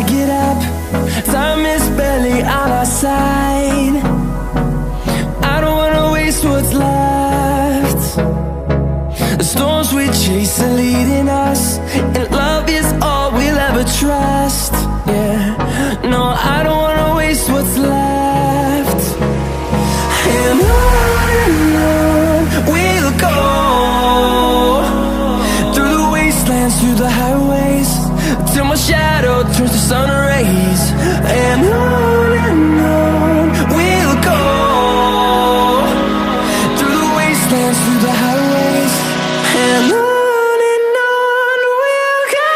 get up, time is barely on our side. I don't wanna waste what's left. The storms we chase are leading us, and love is all we'll ever trust. Yeah, no, I don't wanna waste what's left. And on we'll go, through the wastelands, through the highways, till my shadow turns to sun rays. And on we'll go, through the wastelands, through the highways, and on we'll go.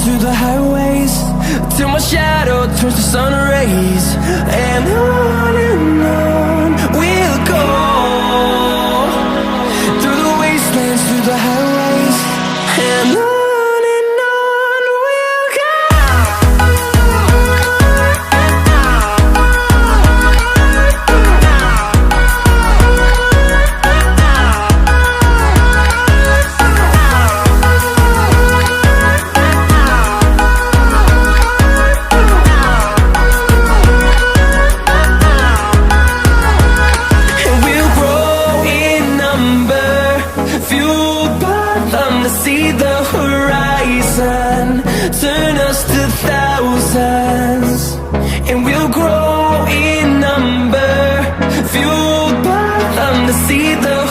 Through the highways, till my shadow turns to sun rays. And on we'll go, through the wastelands, through the highways, and on we'll go. See the horizon, turn us to thousands, and we'll grow in number, fueled by them to see the